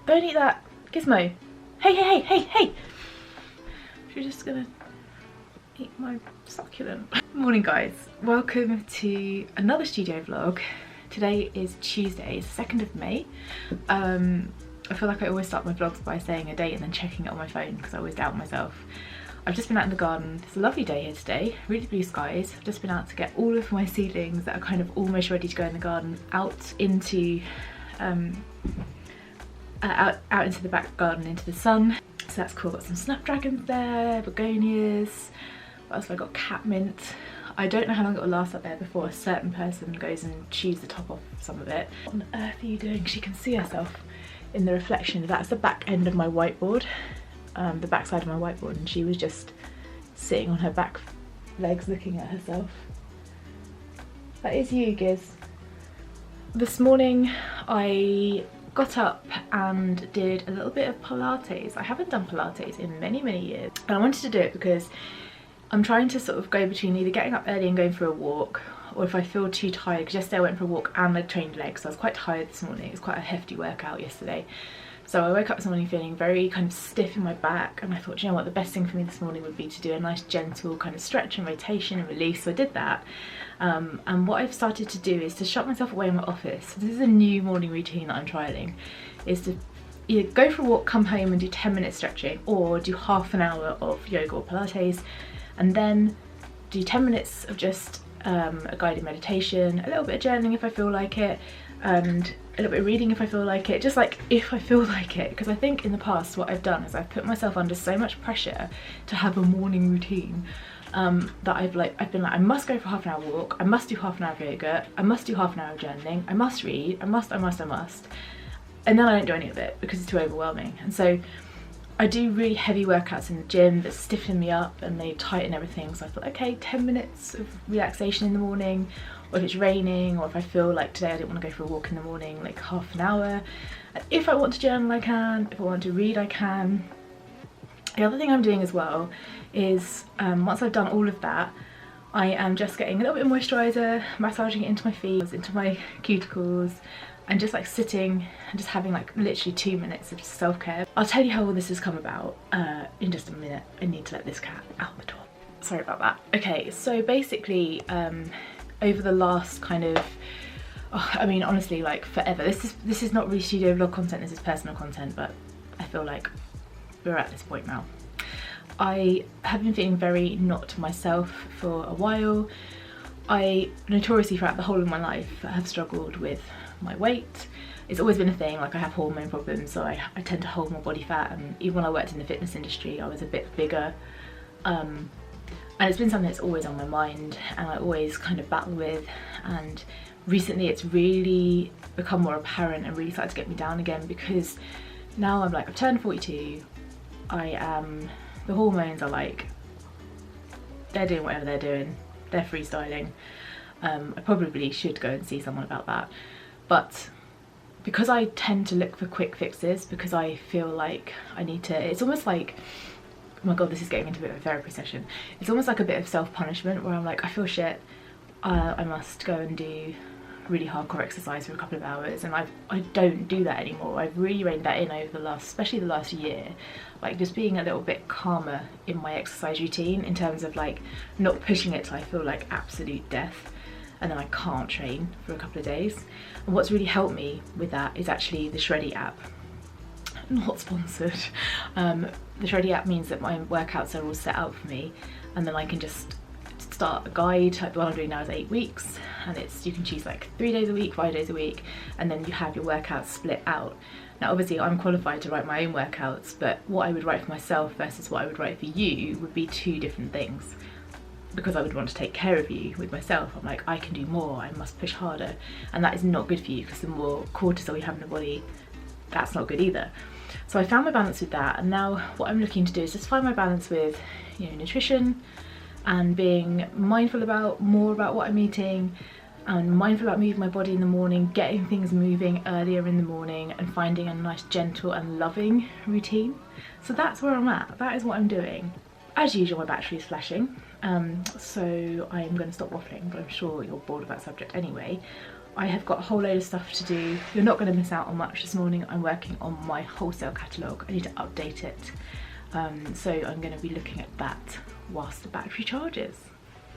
Don't eat that. Gizmo. Hey, hey, hey, hey, hey. She's just gonna eat my succulent. Morning guys. Welcome to another studio vlog. Today is Tuesday, it's the 2nd of May. I feel like I always start my vlogs by saying a date and then checking it on my phone because I always doubt myself. I've just been out in the garden. It's a lovely day here today, really blue skies. I've just been out to get all of my seedlings that are kind of almost ready to go in the garden out into out into the back garden, into the sun. So that's cool. Got some snapdragons there, begonias. What else have I got? Catmint. I don't know how long it will last up there before a certain person goes and chews the top off some of it. What on earth are you doing? She can see herself in the reflection. That's the back end of my whiteboard, the back side of my whiteboard, and she was just sitting on her back legs looking at herself. That is you, Giz. This morning I got up and did a little bit of Pilates. I haven't done Pilates in many years, and I wanted to do it because I'm trying to sort of go between either getting up early and going for a walk, or if I feel too tired, because yesterday I went for a walk and I trained legs, so I was quite tired this morning. It was quite a hefty workout yesterday. So I woke up this morning feeling very kind of stiff in my back, and I thought, you know what, the best thing for me this morning would be to do a nice gentle kind of stretch and rotation and release. So I did that. And what I've started to do is to shut myself away in my office. So this is a new morning routine that I'm trialling, is to either go for a walk, come home and do 10 minutes stretching, or do half an hour of yoga or Pilates, and then do 10 minutes of just a guided meditation, a little bit of journaling if I feel like it, and a little bit of reading if I feel like it, just like if I feel like it. Because I think in the past what I've done is I've put myself under so much pressure to have a morning routine that I've been like, I must go for half an hour walk, I must do half an hour of yoga, I must do half an hour of journaling, I must read, I must, and then I don't do any of it because it's too overwhelming. And so I do really heavy workouts in the gym that stiffen me up and they tighten everything. So I thought, okay, 10 minutes of relaxation in the morning, or if it's raining, or if I feel like today I didn't want to go for a walk in the morning, like half an hour. And if I want to journal, I can. If I want to read, I can. The other thing I'm doing as well is once I've done all of that, I am just getting a little bit of moisturiser, massaging it into my feet, into my cuticles, and just like sitting and just having like literally 2 minutes of self-care. I'll tell you how all this has come about in just a minute. I need to let this cat out the door. Sorry about that. Okay, so basically over the last kind of, I mean honestly, like forever, this is not really studio vlog content, this is personal content, but I feel like we're at this point now. I have been feeling very not myself for a while. I notoriously throughout the whole of my life have struggled with my weight. It's always been a thing, like I have hormone problems, so I tend to hold more body fat, and even when I worked in the fitness industry I was a bit bigger, and it's been something that's always on my mind and I always kind of battle with, and recently it's really become more apparent and really started to get me down again, because now I'm like, I've turned 42, the hormones are like, they're doing whatever they're doing, they're freestyling. I probably should go and see someone about that, but because I tend to look for quick fixes, because I feel like I need to, it's almost like, oh my god, this is getting into a bit of a therapy session. It's almost like a bit of self-punishment where I'm like, I feel shit, I must go and do really hardcore exercise for a couple of hours, and I don't do that anymore. I've really reined that in over the last, especially the last year, like just being a little bit calmer in my exercise routine, in terms of like not pushing it till I feel like absolute death and then I can't train for a couple of days. And what's really helped me with that is actually the Shreddy app. Not sponsored. The Shreddy app means that my workouts are all set out for me, and then I can just start a guide. Like the one I'm doing now is 8 weeks, and it's, you can choose like 3 days a week, 5 days a week, and then you have your workouts split out. Now obviously I'm qualified to write my own workouts, but what I would write for myself versus what I would write for you would be two different things, because I would want to take care of you with myself. I'm like, I can do more, I must push harder, and that is not good for you, because the more cortisol you have in the body, that's not good either. So I found my balance with that, and now what I'm looking to do is just find my balance with, you know, nutrition, and being mindful about what I'm eating, and mindful about moving my body in the morning, getting things moving earlier in the morning, and finding a nice gentle and loving routine. So that's where I'm at, that is what I'm doing. As usual, my battery is flashing, so I'm going to stop waffling, but I'm sure you're bored of that subject anyway. I have got a whole load of stuff to do. You're not going to miss out on much this morning. I'm working on my wholesale catalogue. I need to update it. So I'm going to be looking at that whilst the battery charges.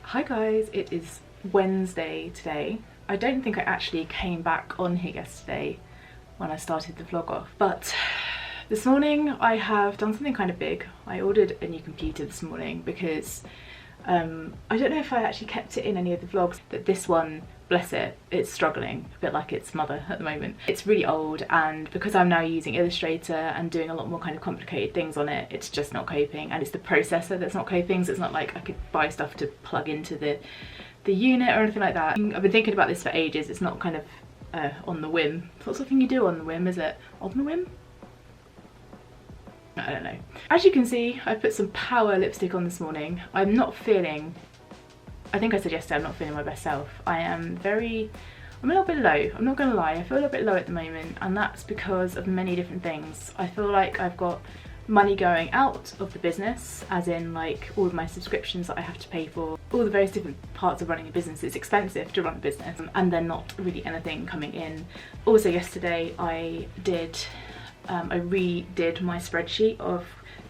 Hi guys, it is Wednesday today. I don't think I actually came back on here yesterday when I started the vlog off, but this morning I have done something kind of big. I ordered a new computer this morning because I don't know if I actually kept it in any of the vlogs, but this one, bless it, it's struggling a bit like its mother at the moment. It's really old, and because I'm now using Illustrator and doing a lot more kind of complicated things on it, it's just not coping, and it's the processor that's not coping. So it's not like I could buy stuff to plug into the unit or anything like that. I've been thinking about this for ages. It's not kind of on the whim. What sort of thing you do on the whim, is it? On the whim? I don't know. As you can see, I put some Power lipstick on this morning. I'm not feeling, I think I said yesterday, I'm not feeling my best self. I'm a little bit low, I'm not gonna lie. I feel a little bit low at the moment, and that's because of many different things. I feel like I've got money going out of the business, as in like all of my subscriptions that I have to pay for, all the various different parts of running a business. It's expensive to run a business, and then not really anything coming in. Also yesterday I redid my spreadsheet of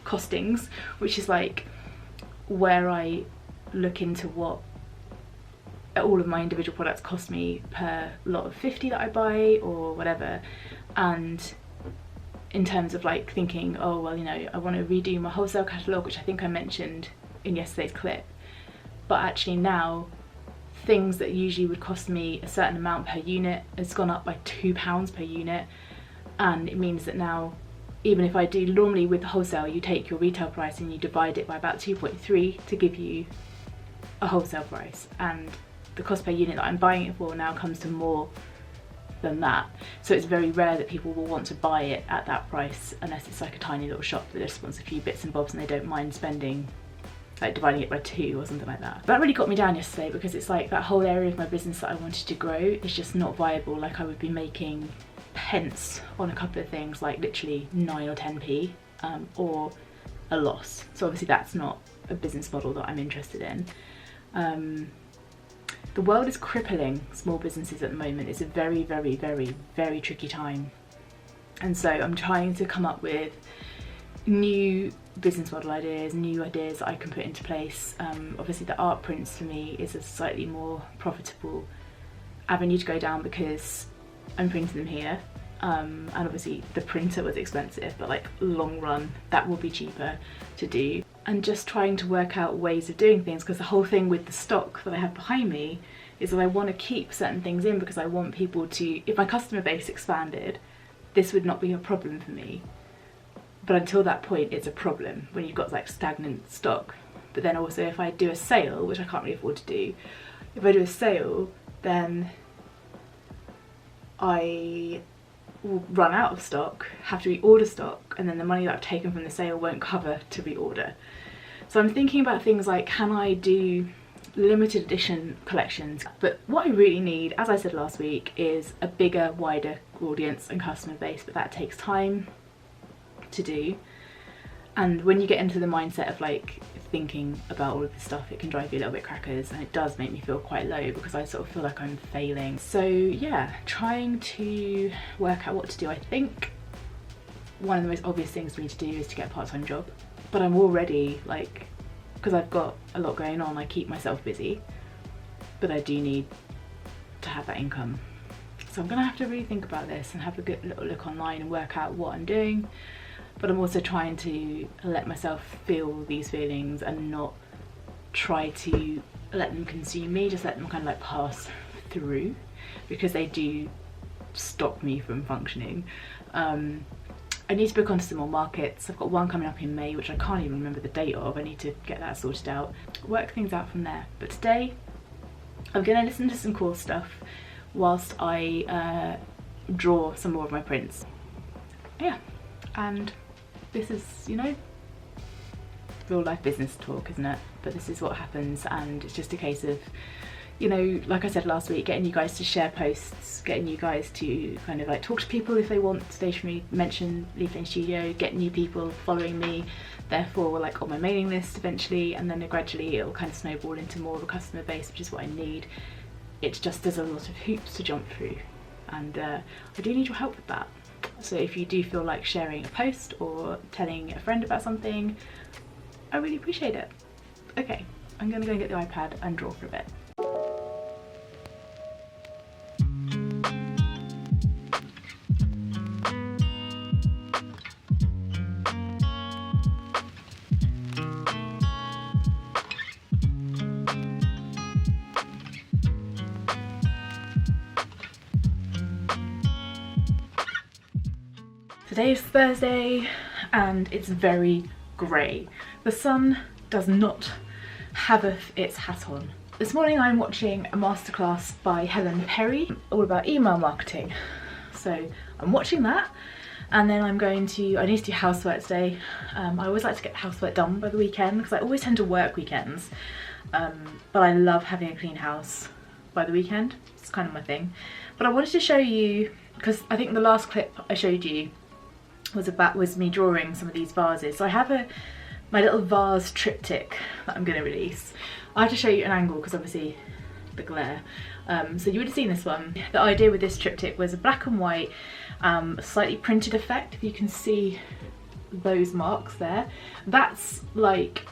costings, which is like where I look into what all of my individual products cost me per lot of 50 that I buy or whatever, and in terms of like thinking, oh well, you know, I want to redo my wholesale catalogue, which I think I mentioned in yesterday's clip, but actually now things that usually would cost me a certain amount per unit has gone up by £2 per unit. And it means that now, even if I do normally with wholesale, you take your retail price and you divide it by about 2.3 to give you a wholesale price, and the cost per unit that I'm buying it for now comes to more than that. So it's very rare that people will want to buy it at that price unless it's like a tiny little shop that just wants a few bits and bobs and they don't mind spending, like dividing it by 2 or something like that. That really got me down yesterday, because it's like that whole area of my business that I wanted to grow is just not viable. Like I would be making pence on a couple of things, like literally 9 or 10p, or a loss. So obviously that's not a business model that I'm interested in. The world is crippling small businesses at the moment. It's a very, very, very, very tricky time, and so I'm trying to come up with new business model ideas, new ideas that I can put into place. Obviously the art prints for me is a slightly more profitable avenue to go down because I'm printing them here, and obviously the printer was expensive, but like long run that will be cheaper to do. And just trying to work out ways of doing things, because the whole thing with the stock that I have behind me is that I want to keep certain things in because I want people to, if my customer base expanded, this would not be a problem for me. But until that point it's a problem when you've got like stagnant stock. But then also if I do a sale, which I can't really afford to do, if I do a sale then I will run out of stock, have to reorder stock, and then the money that I've taken from the sale won't cover to reorder. So I'm thinking about things like, can I do limited edition collections? But what I really need, as I said last week, is a bigger, wider audience and customer base, but that takes time to do. And when you get into the mindset of like thinking about all of this stuff, it can drive you a little bit crackers, and it does make me feel quite low because I sort of feel like I'm failing. So yeah, trying to work out what to do. I think one of the most obvious things for me to do is to get a part-time job, but I'm already like, because I've got a lot going on, I keep myself busy, but I do need to have that income. So I'm gonna have to really think about this and have a good little look online and work out what I'm doing. But I'm also trying to let myself feel these feelings and not try to let them consume me, just let them kind of like pass through, because they do stop me from functioning. I need to book onto some more markets. I've got one coming up in May, which I can't even remember the date of. I need to get that sorted out, work things out from there. But today I'm gonna listen to some cool stuff whilst I draw some more of my prints. Yeah, and this is, you know, real life business talk, isn't it? But this is what happens, and it's just a case of, you know, like I said last week, getting you guys to share posts, getting you guys to kind of like talk to people if they want stationery, mention Leaf Lane Studio, get new people following me, therefore like on my mailing list eventually, and then gradually it'll kind of snowball into more of a customer base, which is what I need. it's just there's a lot of hoops to jump through, and I do need your help with that. So if you do feel like sharing a post or telling a friend about something, I really appreciate it. Okay, I'm gonna go and get the iPad and draw for a bit. Today is Thursday and it's very grey. The sun does not have its hat on. This morning I'm watching a masterclass by Helen Perry all about email marketing. So I'm watching that, and then I need to do housework today. I always like to get housework done by the weekend because I always tend to work weekends, but I love having a clean house by the weekend. It's kind of my thing. But I wanted to show you, because I think the last clip I showed you was me drawing some of these vases. So I have my little vase triptych that I'm going to release. I have to show you an angle because obviously the glare. So you would have seen this one. The idea with this triptych was a black and white, slightly printed effect. If you can see those marks there, that's like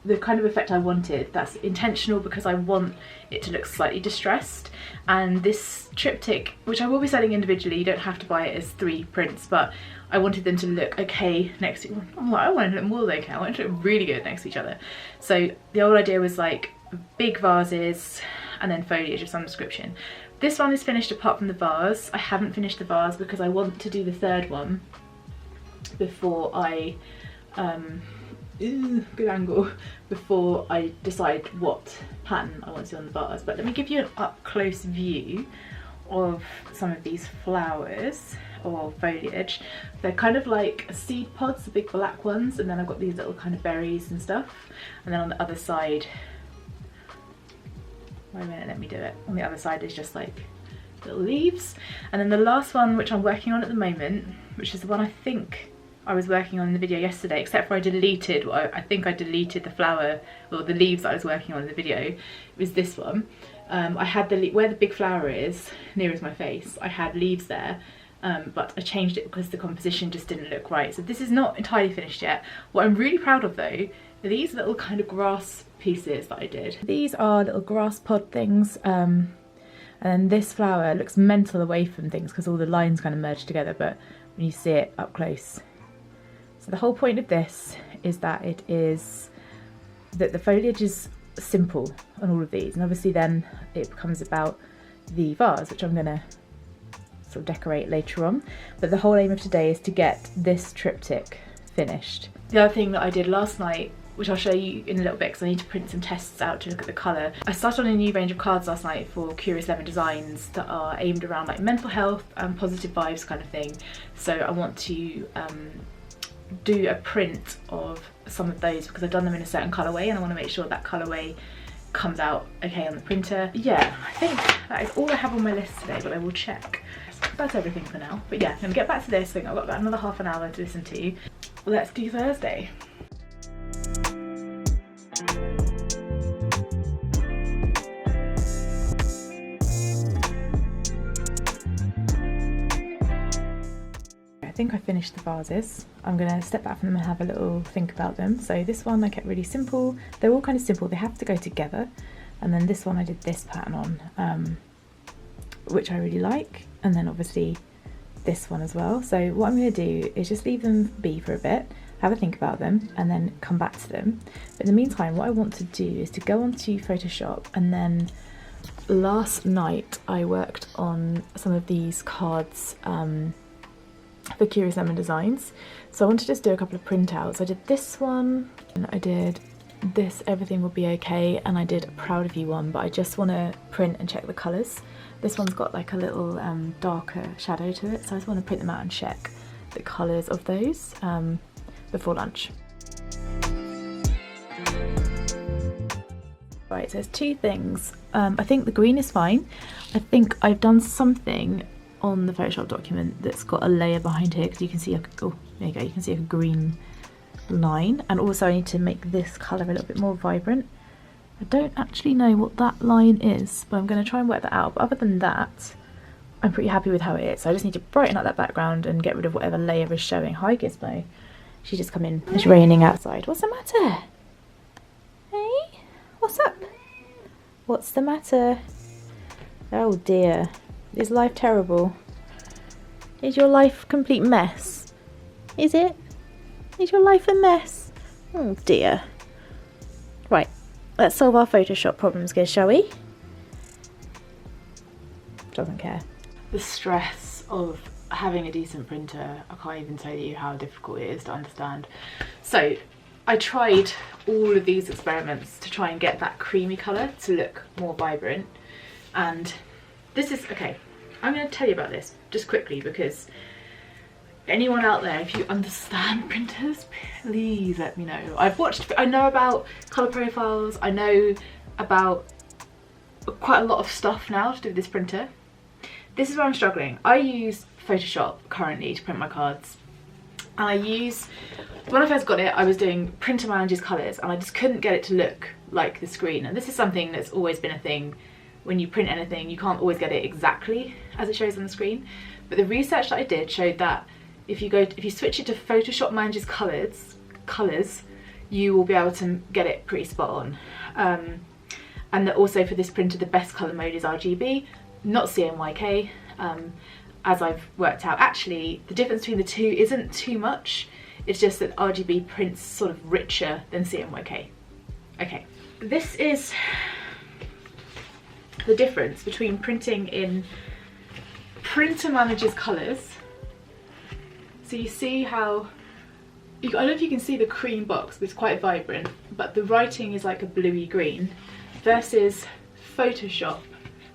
the kind of effect I wanted. That's intentional because I want it to look slightly distressed. And this triptych, which I will be selling individually, you don't have to buy it as 3 prints, but I wanted them to look okay next to, I wanted them more than okay, I wanted to look really good next to each other. So the old idea was like big vases and then foliage of some description. This one is finished apart from the vase. I haven't finished the vase because I want to do the third one before I good angle, before I decide what pattern I want to do on the vase. But let me give you an up close view of some of these flowers or foliage. They're kind of like seed pods, the big black ones, and then I've got these little kind of berries and stuff. And then on the other side, wait a minute, let me do it. On the other side is just like little leaves. And then the last one, which I'm working on at the moment, which is the one I think I was working on in the video yesterday, except for I think I deleted the flower or the leaves that I was working on in the video. It was this one. I had where the big flower is, near as my face, I had leaves there, but I changed it because the composition just didn't look right. So this is not entirely finished yet. What I'm really proud of though are these little kind of grass pieces that I did. These are little grass pod things, and then this flower looks mental away from things because all the lines kind of merge together, but when you see it up close. So the whole point of this is that the foliage is simple on all of these, and obviously then it becomes about the vase, which I'm gonna sort of decorate later on. But the whole aim of today is to get this triptych finished. The other thing that I did last night, which I'll show you in a little bit because I need to print some tests out to look at the colour. I started on a new range of cards last night for Curious Lemon Designs that are aimed around like mental health and positive vibes kind of thing. So I want to do a print of some of those because I've done them in a certain colourway and I want to make sure that colourway comes out okay on the printer. Yeah, I think that is all I have on my list today, but I will check. That's everything for now. But yeah, I'm gonna get back to this thing. I've got about another half an hour to listen to. Let's do Thursday. I think I finished the vases. I'm gonna step back from them and have a little think about them. So this one I kept really simple. They're all kind of simple, they have to go together. And then this one I did this pattern on, which I really like. And then obviously this one as well. So what I'm gonna do is just leave them be for a bit, have a think about them, and then come back to them. But in the meantime, what I want to do is to go onto Photoshop, and then last night I worked on some of these cards for Curious Lemon Designs. So I want to just do a couple of printouts. I did this one, and I did this Everything Will Be Okay, and I did a Proud of You one, but I just want to print and check the colours. This one's got like a little darker shadow to it, so I just want to print them out and check the colours of those before lunch. Right, so there's two things. I think the green is fine. I think I've done something on the Photoshop document that's got a layer behind here because you can see oh, there you go, you can see a green line. And also I need to make this colour a little bit more vibrant. I don't actually know what that line is, but I'm going to try and work that out. But other than that, I'm pretty happy with how it is. So I just need to brighten up that background and get rid of whatever layer is showing. Hi Gizmo. She just come in. It's raining outside. What's the matter? Hey? What's up? What's the matter? Oh dear. Is life terrible? Is your life a complete mess? Is it? Is your life a mess? Oh dear. Right. Let's solve our Photoshop problems, Giz, shall we? Doesn't care. The stress of having a decent printer, I can't even tell you how difficult it is to understand. So I tried all of these experiments to try and get that creamy colour to look more vibrant, and this is, okay, I'm going to tell you about this just quickly because anyone out there, if you understand printers, please let me know. I know about colour profiles, I know about quite a lot of stuff now to do with this printer. This is where I'm struggling. I use Photoshop currently to print my cards. And when I first got it, I was doing printer manages colours and I just couldn't get it to look like the screen. And this is something that's always been a thing. When you print anything, you can't always get it exactly as it shows on the screen. But the research that I did showed that if you switch it to Photoshop manages colours, you will be able to get it pretty spot on. And that also for this printer, the best colour mode is RGB, not CMYK. As I've worked out, actually the difference between the two isn't too much. It's just that RGB prints sort of richer than CMYK. Okay, this is the difference between printing in printer manages colours. So you see how, I don't know if you can see the cream box, but it's quite vibrant, but the writing is like a bluey green, versus Photoshop,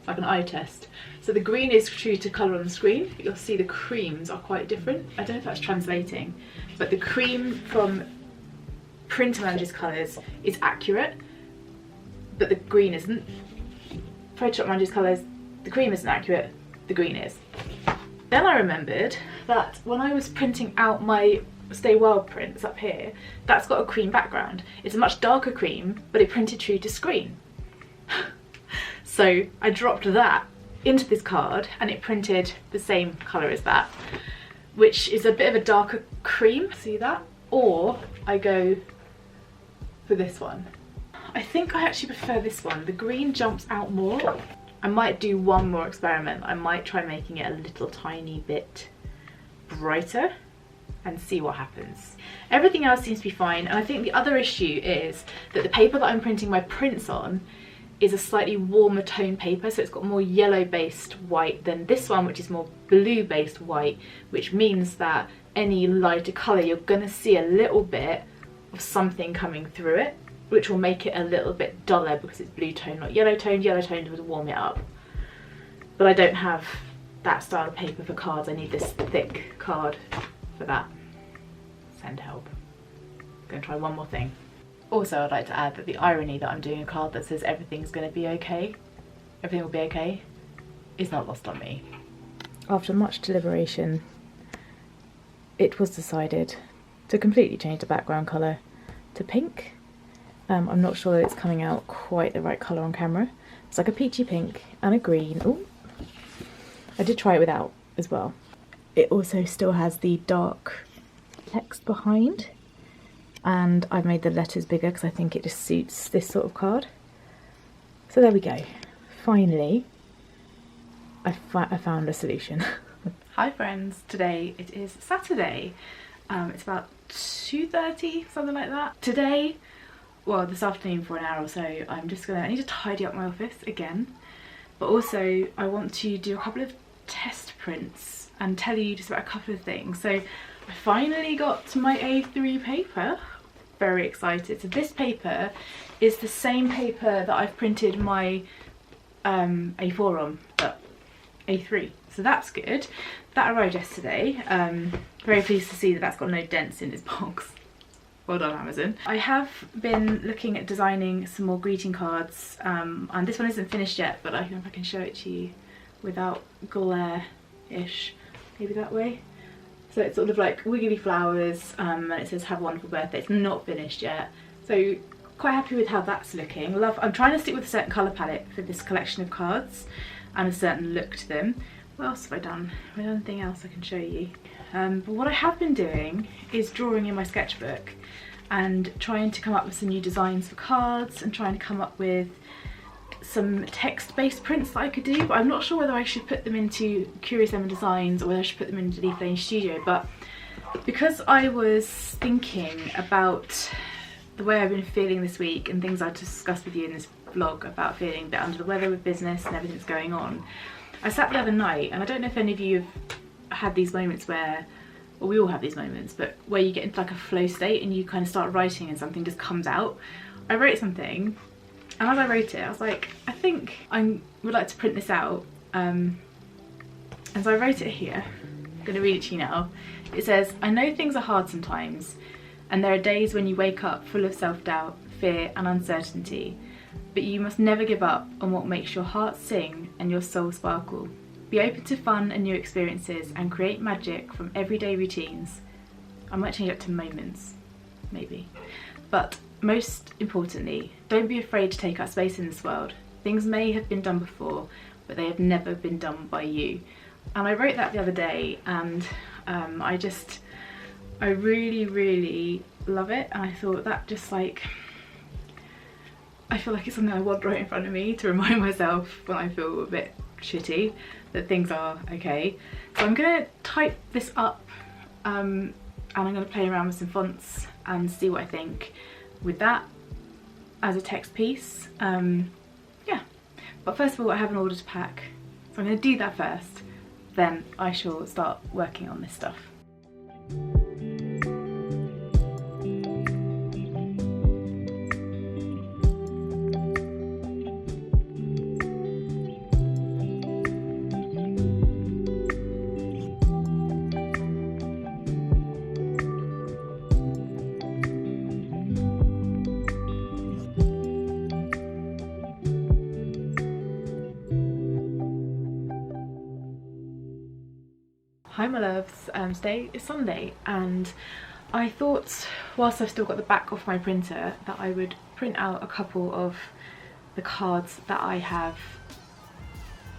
like an eye test. So the green is true to colour on the screen, but you'll see the creams are quite different. I don't know if that's translating, but the cream from printer manages colours is accurate, but the green isn't. Photoshop manages colours, the cream isn't accurate, the green is. Then I remembered that when I was printing out my Stay Wild prints up here, that's got a cream background. It's a much darker cream, but it printed true to screen. So I dropped that into this card and it printed the same colour as that, which is a bit of a darker cream, see that? Or I go for this one. I think I actually prefer this one. The green jumps out more. I might do one more experiment. I might try making it a little tiny bit brighter and see what happens. Everything else seems to be fine, and I think the other issue is that the paper that I'm printing my prints on is a slightly warmer tone paper, so it's got more yellow based white than this one, which is more blue based white, which means that any lighter colour you're gonna see a little bit of something coming through it, which will make it a little bit duller because it's blue tone, not yellow toned. Yellow toned would warm it up. But I don't have that style of paper for cards. I need this thick card for that. Send help. I'm gonna try one more thing. Also, I'd like to add that the irony that I'm doing a card that says everything's gonna be okay, everything will be okay, is not lost on me. After much deliberation, it was decided to completely change the background colour to pink. I'm not sure that it's coming out quite the right colour on camera. It's like a peachy pink and a green. Ooh. I did try it without as well. It also still has the dark text behind, and I've made the letters bigger because I think it just suits this sort of card. So there we go. Finally, I found a solution. Hi friends, today it is Saturday. It's about 2:30, something like that. Today, well, this afternoon for an hour or so, I need to tidy up my office again, but also I want to do a couple of test prints and tell you just about a couple of things. So I finally got to my A3 paper, very excited. So this paper is the same paper that I've printed my A4 on, but A3, so that's good. That arrived yesterday. Very pleased to see that that's got no dents in its box. Well done, Amazon. I have been looking at designing some more greeting cards, and this one isn't finished yet, but I don't know if I can show it to you without glare-ish. Maybe that way. So it's sort of like wiggly flowers, and it says have a wonderful birthday. It's not finished yet. So quite happy with how that's looking. I'm trying to stick with a certain colour palette for this collection of cards and a certain look to them. What else have I done? Have I done anything else I can show you? But what I have been doing is drawing in my sketchbook and trying to come up with some new designs for cards and trying to come up with some text-based prints that I could do, but I'm not sure whether I should put them into Curious Emma Designs or whether I should put them into Leaf Lane Studio. But because I was thinking about the way I've been feeling this week and things I discussed with you in this vlog about feeling a bit under the weather with business and everything that's going on, I sat the other night, and I don't know if any of you have had these moments where, well, we all have these moments, but where you get into like a flow state and you kind of start writing and something just comes out. I wrote something, and as I wrote it, I was like, I think I would like to print this out. And so I wrote it here. I'm going to read it to you now. It says, I know things are hard sometimes, and there are days when you wake up full of self-doubt, fear and uncertainty, but you must never give up on what makes your heart sing and your soul sparkle. Be open to fun and new experiences and create magic from everyday routines. I might change it to moments, maybe. But most importantly, don't be afraid to take up space in this world. Things may have been done before, but they have never been done by you. And I wrote that the other day, and I really love it. And I thought that just like, I feel like it's something I want right in front of me to remind myself when I feel a bit shitty that things are okay. So I'm gonna type this up, and I'm gonna play around with some fonts and see what I think with that as a text piece. Yeah, but first of all I have an order to pack, so I'm going to do that first, then I shall start working on this stuff. Hi my loves, today is Sunday, and I thought whilst I've still got the back off my printer that I would print out a couple of the cards that I have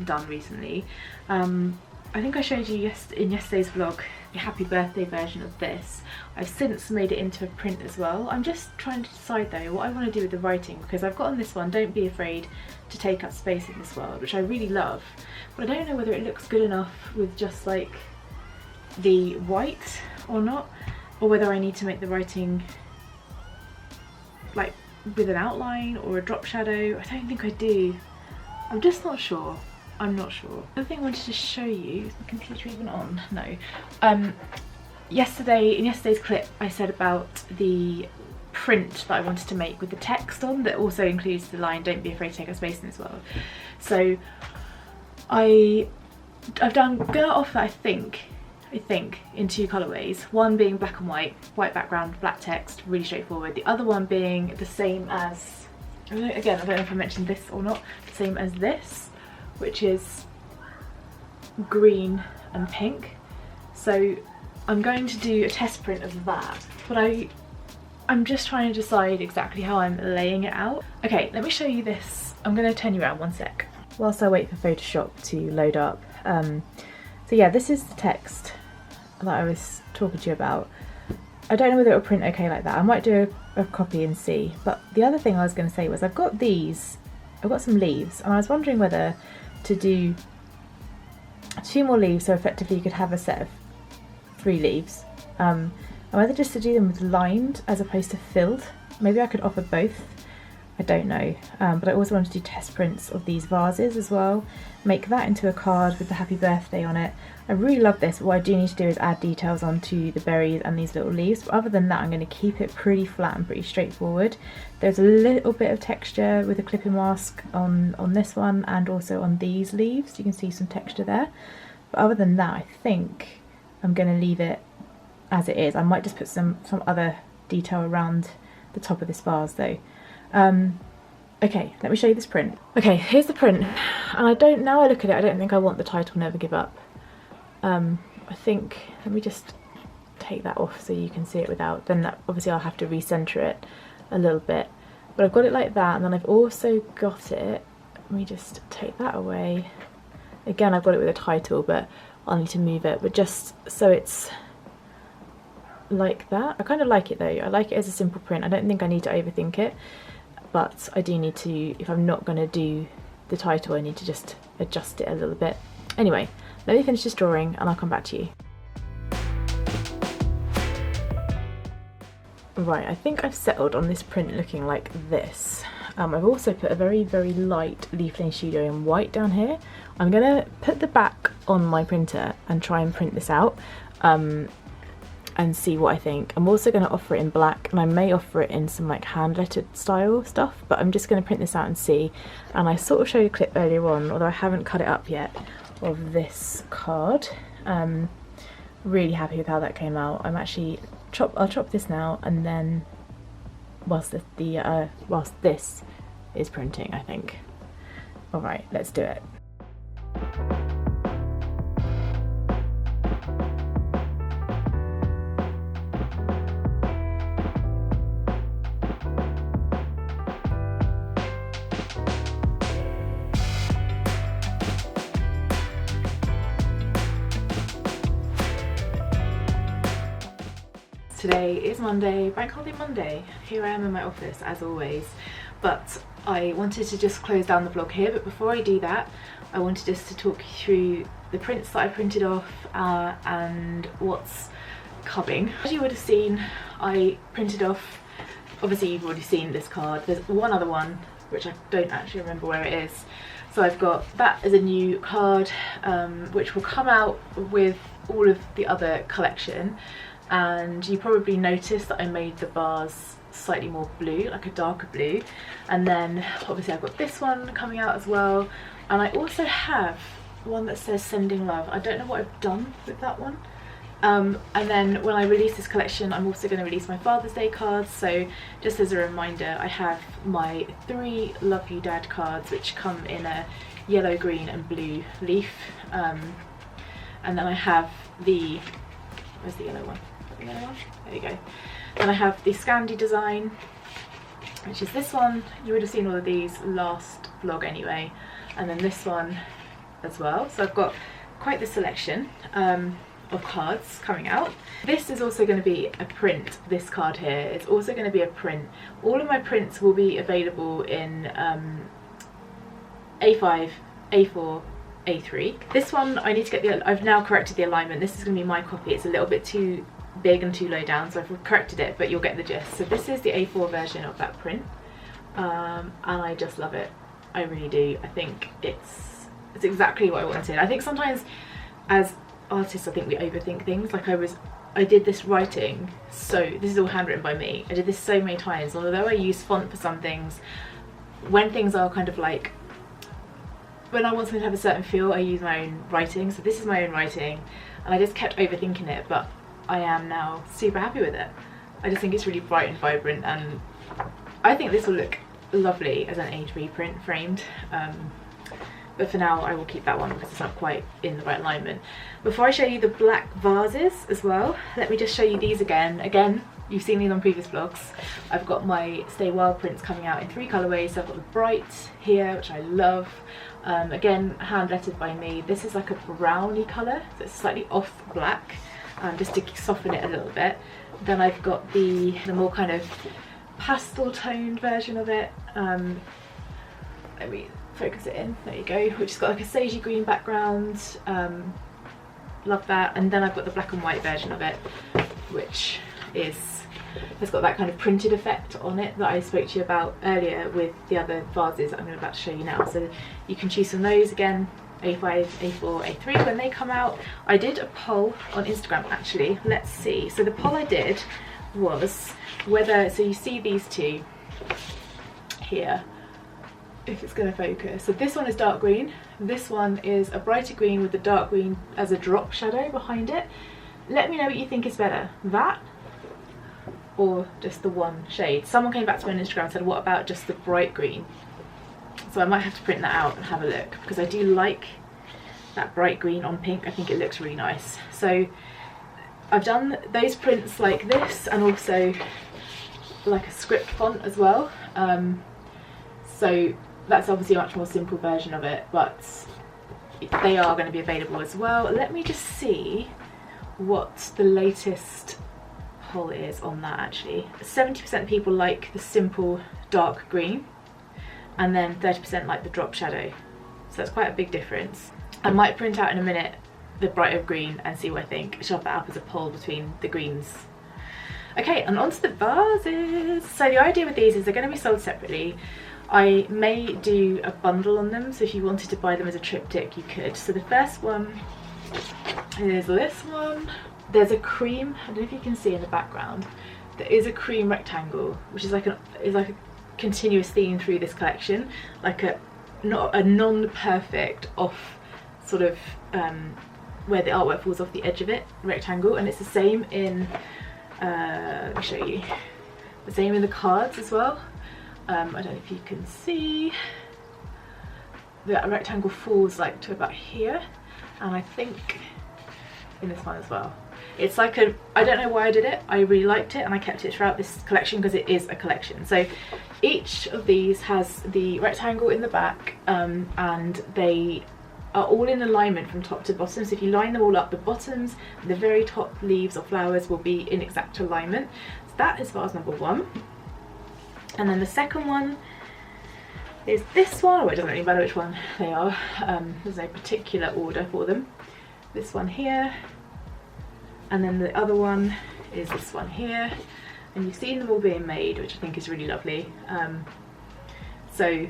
done recently. I think I showed you in yesterday's vlog the happy birthday version of this. I've since made it into a print as well. I'm just trying to decide though what I want to do with the writing, because I've got on this one, don't be afraid to take up space in this world, which I really love, but I don't know whether it looks good enough with just like the white or not, or whether I need to make the writing like with an outline or a drop shadow. I don't think I do. I'm just not sure. I'm not sure. The other thing I wanted to show you, is my computer even on? No. In yesterday's clip I said about the print that I wanted to make with the text on that also includes the line, don't be afraid to take up space in this world. So I've gonna offer that I think in two colourways, one being black and white background, black text, really straightforward, the other one being the same as, again I don't know if I mentioned this or not, the same as this, which is green and pink. So I'm going to do a test print of that, but I'm just trying to decide exactly how I'm laying it out. Okay, let me show you this. I'm going to turn you around one sec whilst I wait for Photoshop to load up. So yeah, this is the text that I was talking to you about. I don't know whether it'll print okay like that. I might do a copy and see. But the other thing I was going to say was I've got some leaves, and I was wondering whether to do 2 more leaves so effectively you could have a set of 3 leaves, and whether just to do them with lined as opposed to filled. Maybe I could offer both, I don't know, but I also wanted to do test prints of these vases as well, make that into a card with the happy birthday on it. I really love this, but what I do need to do is add details onto the berries and these little leaves, but other than that I'm going to keep it pretty flat and pretty straightforward. There's a little bit of texture with a clipping mask on this one and also on these leaves, you can see some texture there, but other than that I think I'm going to leave it as it is. I might just put some other detail around the top of this vase though. Okay, let me show you this print. Okay, here's the print, and now I look at it, I don't think I want the title Never Give Up. I think, let me just take that off so you can see it without, then that, obviously I'll have to recenter it a little bit. But I've got it like that, and then I've also got it, let me just take that away. Again, I've got it with a title, but I'll need to move it, but just so it's like that. I kind of like it though. I like it as a simple print. I don't think I need to overthink it, but I do need to, if I'm not going to do the title, I need to just adjust it a little bit. Anyway, let me finish this drawing and I'll come back to you. Right, I think I've settled on this print looking like this. I've also put a very, very light Leaf Lane Studio in white down here. I'm going to put the back on my printer and try and print this out and see what I think. I'm also going to offer it in black, and I may offer it in some like hand lettered style stuff, but I'm just going to print this out and see. And I sort of showed a clip earlier on, although I haven't cut it up yet, of this card. Really happy with how that came out. I'm actually I'll chop this now, and then whilst this is printing, I think. All right, let's do it. Today is Monday, Bank Holiday Monday. Here I am in my office as always, but I wanted to just close down the vlog here. But before I do that, I wanted just to talk you through the prints that I printed off and what's coming. As you would have seen, I printed off, obviously you've already seen this card, there's one other one which I don't actually remember where it is. So I've got that as a new card which will come out with all of the other collection. And you probably noticed that I made the bars slightly more blue, like a darker blue. And then obviously I've got this one coming out as well, and I also have one that says Sending Love. I don't know what I've done with that one. And then when I release this collection, I'm also going to release my Father's Day cards. So just as a reminder, I have my 3 Love You Dad cards, which come in a yellow, green and blue leaf. And then I have the, where's the yellow one? The yellow one? There you go. Then I have the Scandi design, which is this one. You would have seen all of these last vlog anyway. And then this one as well. So I've got quite the selection of cards coming out. This is also going to be a print, this card here. It's also going to be a print. All of my prints will be available in A5, A4, A3. This one I need to get I've now corrected the alignment. This is going to be my copy. It's a little bit too big and too low down, so I've corrected it, but you'll get the gist. So this is the A4 version of that print, and I just love it. I really do. I think it's exactly what I wanted. I think sometimes as artists, I think we overthink things. Like I did this writing, so this is all handwritten by me. I did this so many times, although I use font for some things. When things are kind of like, when I want something to have a certain feel, I use my own writing. So this is my own writing, and I just kept overthinking it, but I am now super happy with it. I just think it's really bright and vibrant, and I think this will look lovely as an A3 print framed. But for now I will keep that one because it's not quite in the right alignment. Before I show you the black vases as well, let me just show you these again. Again, you've seen these on previous vlogs. I've got my Stay Wild prints coming out in 3 colourways. So I've got the bright here, which I love. Again, hand lettered by me. This is like a browny colour, so it's slightly off black, just to soften it a little bit. Then I've got the more kind of pastel toned version of it. Let me focus it in, there you go, which has got like a sagey green background. Love that. And then I've got the black and white version of it, which has got that kind of printed effect on it that I spoke to you about earlier with the other vases that I'm about to show you now. So you can choose from those again, A5, A4, A3 when they come out. I did a poll on Instagram actually, let's see. So the poll I did was whether, so you see these two here, if it's going to focus. So this one is dark green, this one is a brighter green with the dark green as a drop shadow behind it. Let me know what you think is better, that or just the one shade. Someone came back to me on Instagram and said, what about just the bright green? So I might have to print that out and have a look, because I do like that bright green on pink. I think it looks really nice. So I've done those prints like this, and also like a script font as well, so that's obviously a much more simple version of it, but they are going to be available as well. Let me just see what the latest poll is on that. Actually, 70% of people like the simple dark green, and then 30% like the drop shadow, so that's quite a big difference. I might print out in a minute the brighter green and see what I think, sharp that up as a poll between the greens. Okay, and onto the vases. So the idea with these is they're going to be sold separately. I may do a bundle on them, so if you wanted to buy them as a triptych, you could. So the first one is this one. There's a cream, I don't know if you can see in the background, there is a cream rectangle, which is like a continuous theme through this collection, like a non-perfect off sort of where the artwork falls off the edge of it rectangle, and it's the same in let me show you, the same in the cards as well. I don't know if you can see, the rectangle falls like to about here, and I think in this one as well. It's like a, I don't know why I did it, I really liked it and I kept it throughout this collection because it is a collection. So each of these has the rectangle in the back, and they are all in alignment from top to bottom. So if you line them all up, the bottoms, the very top leaves or flowers will be in exact alignment. So that is vase number one. And then the second one is this one. Oh, it doesn't really matter which one they are. There's no particular order for them. This one here, and then the other one is this one here. And you've seen them all being made, which I think is really lovely. So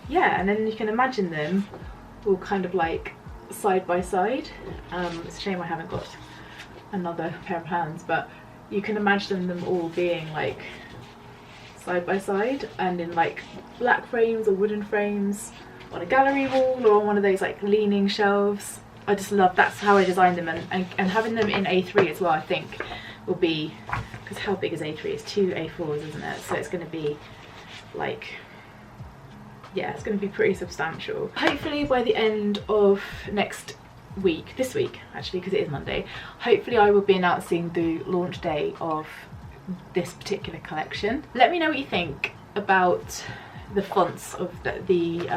yeah, and then you can imagine them all kind of like side by side. It's a shame I haven't got another pair of hands, but you can imagine them all being like side by side and in like black frames or wooden frames on a gallery wall or on one of those like leaning shelves. I just love, that's how I designed them, and having them in A3 as well I think will be, because how big is A3? It's 2 A4s, isn't it? So it's going to be like, yeah, it's going to be pretty substantial. Hopefully by the end of next week, this week actually, because it is Monday, hopefully I will be announcing the launch day of this particular collection. Let me know what you think about the fonts of this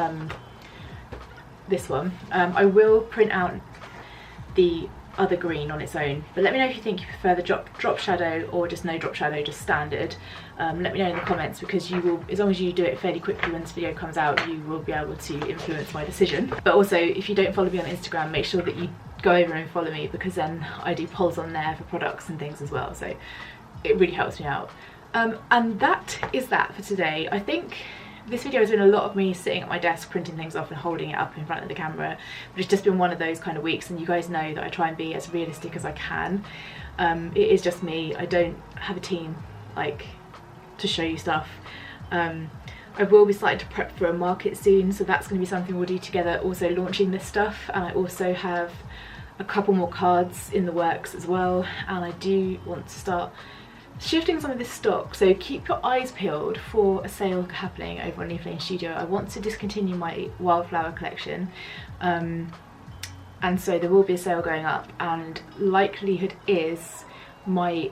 one. I will print out the other green on its own, but let me know if you think you prefer the drop shadow or just no drop shadow, just standard. Let me know in the comments, because you will, as long as you do it fairly quickly when this video comes out, you will be able to influence my decision. But also, if you don't follow me on Instagram, make sure that you go over and follow me, because then I do polls on there for products and things as well, so it really helps me out. And that is that for today. I think this video has been a lot of me sitting at my desk printing things off and holding it up in front of the camera, but it's just been one of those kind of weeks, and you guys know that I try and be as realistic as I can. It is just me, I don't have a team like to show you stuff. I will be starting to prep for a market soon, so that's going to be something we'll do together, also launching this stuff, and I also have a couple more cards in the works as well, and I do want to start shifting some of this stock, so keep your eyes peeled for a sale happening over on Leaf Lane Studio. I want to discontinue my wildflower collection, and so there will be a sale going up, and likelihood is my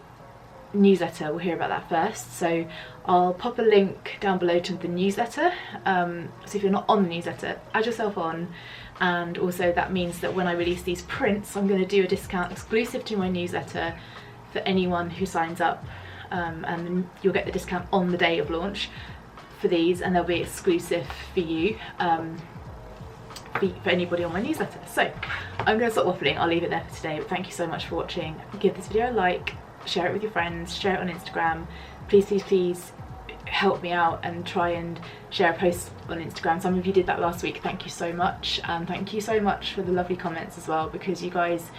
newsletter will hear about that first, so I'll pop a link down below to the newsletter. So if you're not on the newsletter, add yourself on, and also that means that when I release these prints, I'm going to do a discount exclusive to my newsletter for anyone who signs up, and then you'll get the discount on the day of launch for these, and they'll be exclusive for you, for anybody on my newsletter. So I'm going to stop waffling, I'll leave it there for today, but thank you so much for watching. Give this video a like, share it with your friends, share it on Instagram. Please help me out and try and share a post on Instagram. Some of you did that last week, thank you so much, and thank you so much for the lovely comments as well, because you guys,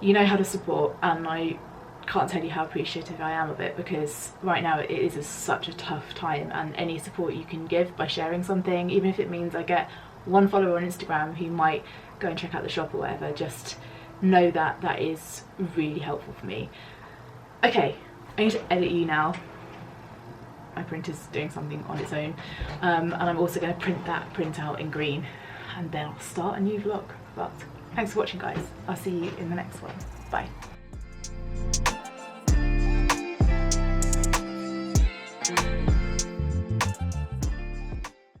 you know how to support, and I can't tell you how appreciative I am of it, because right now it is such a tough time, and any support you can give by sharing something, even if it means I get one follower on Instagram who might go and check out the shop or whatever, just know that that is really helpful for me. Okay, I need to edit you now. My printer's doing something on its own, and I'm also going to print that print out in green, and then I'll start a new vlog. But thanks for watching guys, I'll see you in the next one, bye.